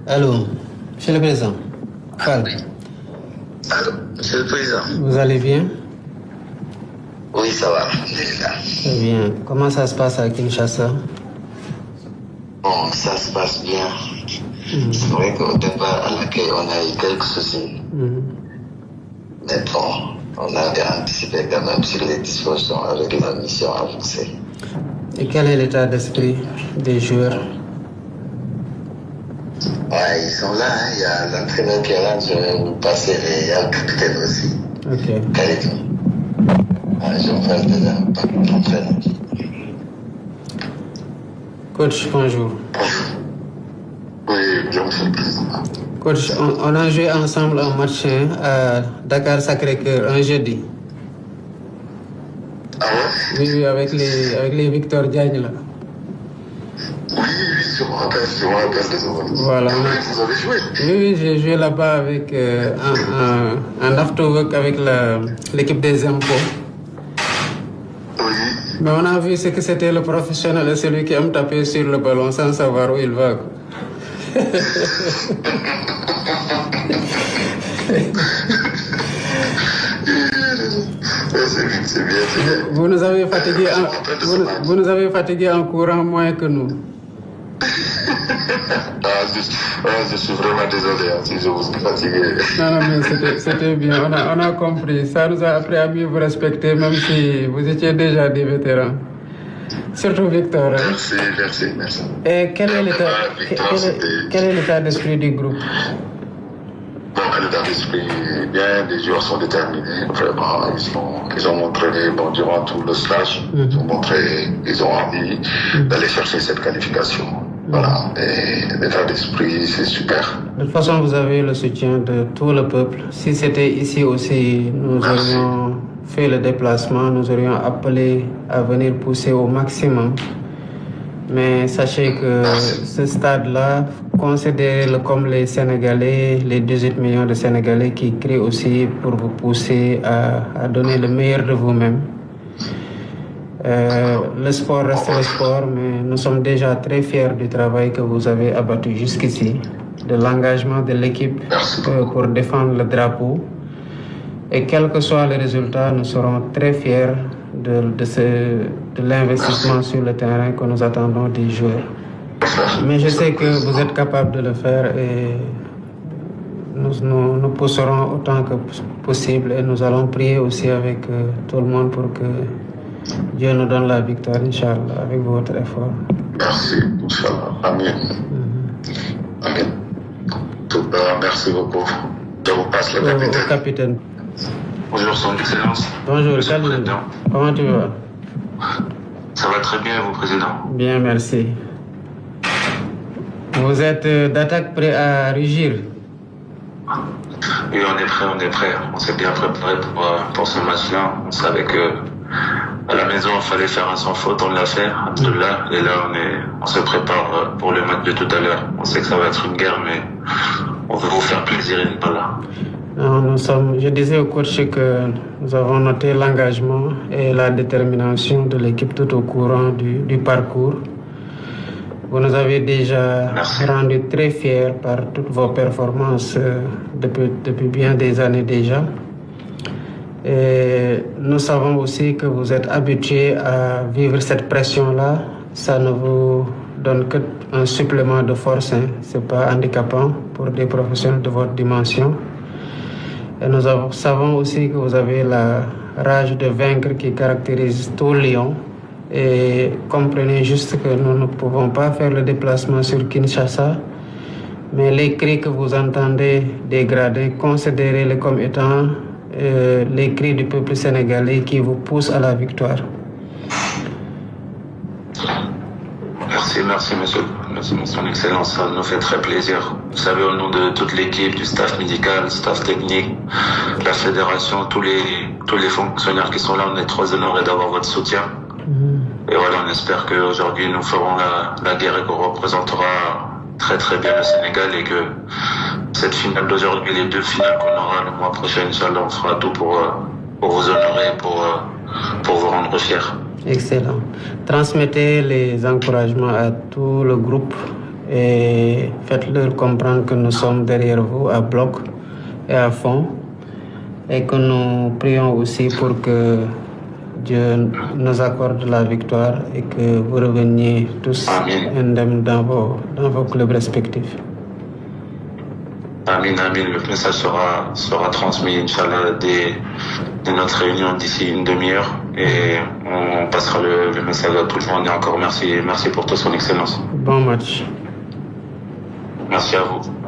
Allô, Monsieur le Président. Fall. Allô, Monsieur le Président. Vous allez bien? Oui, ça va. Très bien. Comment ça se passe à Kinshasa? Bon, ça se passe bien. C'est vrai qu'au départ, à l'accueil, on a eu quelques soucis. Mais bon, on a anticipé quand même sur les dispositions avec la mission avancée. Et quel est l'état d'esprit des joueurs? Ouais, ils sont là, hein. Il y a l'entraîneur qui est là, je vais vous passer, et il y a le capitaine aussi. Ok. Khalid. Je vais faire déjà l'entraîneur. Coach, bonjour. Oui, bien, Monsieur le Président. Coach, on a joué ensemble un match à Dakar-Sacré-Cœur un jeudi. Ah ouais? Oui, avec les Victor Diagne là. Oui, je me rappelle de ça. Voilà. Vous avez joué? Oui, j'ai joué là-bas avec un afterwork avec l'équipe des impôts. Oui. Mais on a vu ce que c'était le professionnel et celui qui aime taper sur le ballon sans savoir où il va. C'est bien. Vous nous avez fatigué en courant moins que nous. Je suis vraiment désolé si je vous ai fatigué. Non, mais c'était bien. On a compris. Ça nous a appris à mieux vous respecter, même si vous étiez déjà des vétérans. Surtout Victor. Merci. Et quel est l'état d'esprit du groupe? Bon, l'état d'esprit bien, les joueurs sont déterminés, vraiment, ils ont montré, durant tout le stage, ils ont envie d'aller chercher cette qualification. Voilà, et l'état d'esprit, c'est super. De toute façon, vous avez le soutien de tout le peuple. Si c'était ici aussi, nous aurions fait le déplacement, nous aurions appelé à venir pousser au maximum. Mais sachez que ce stade-là, considérez-le comme les Sénégalais, les 18 millions de Sénégalais qui crient aussi pour vous pousser à donner le meilleur de vous-même. Le sport reste le sport, mais nous sommes déjà très fiers du travail que vous avez abattu jusqu'ici, de l'engagement de l'équipe pour défendre le drapeau. Et quel que soit le résultat, nous serons très fiers de l'investissement sur le terrain que nous attendons des joueurs. Mais je sais que vous êtes capable de le faire et nous pousserons autant que possible et nous allons prier aussi avec tout le monde pour que Dieu nous donne la victoire, Inch'Allah, avec votre effort. Merci, Inch'Allah. Amen. Amen. Merci beaucoup. Je vous passe le capitaine. Au capitaine. Bonjour, Son Excellence. Bonjour, Président. Comment tu vas? Ça va très bien, vous, Président. Bien, merci. Vous êtes d'attaque prêt à rugir? Oui, on est prêt. On s'est bien préparé pour ce match-là. On savait que à la maison, il fallait faire un sans faute, on l'a fait, Abdullah. Et là, on se prépare pour le match de tout à l'heure. On sait que ça va être une guerre, mais on veut vous faire plaisir, Inch'Allah. Je disais au coach que nous avons noté l'engagement et la détermination de l'équipe tout au courant du parcours. Vous nous avez déjà rendu très fiers par toutes vos performances depuis bien des années déjà. Et nous savons aussi que vous êtes habitués à vivre cette pression-là. Ça ne vous donne qu'un supplément de force. Ce n'est pas handicapant pour des professionnels de votre dimension. Et nous savons aussi que vous avez la rage de vaincre qui caractérise tout Lyon. Et comprenez juste que nous ne pouvons pas faire le déplacement sur Kinshasa. Mais les cris que vous entendez dégradés, considérez-les comme étant les cris du peuple sénégalais qui vous poussent à la victoire. Merci, monsieur. Merci, Son Excellence. Ça nous fait très plaisir. Vous savez, au nom de toute l'équipe, du staff médical, staff technique, la fédération, tous les fonctionnaires qui sont là, on est très honorés d'avoir votre soutien. Et voilà, on espère qu'aujourd'hui, nous ferons la guerre et qu'on représentera très très bien le Sénégal et que cette finale d'aujourd'hui, les deux finales qu'on aura le mois prochain, Inch'Allah, on fera tout pour vous honorer, pour vous rendre fiers. Excellent. Transmettez les encouragements à tout le groupe et faites-leur comprendre que nous sommes derrière vous à bloc et à fond et que nous prions aussi pour que Dieu nous accorde la victoire et que vous reveniez tous indemnes dans vos clubs respectifs. Amin, amin. Le message sera transmis, Inch'Allah, dès notre réunion d'ici une demi-heure et on passera le message à tout le monde. Et encore merci pour tout, son excellence. Bon match. Merci à vous.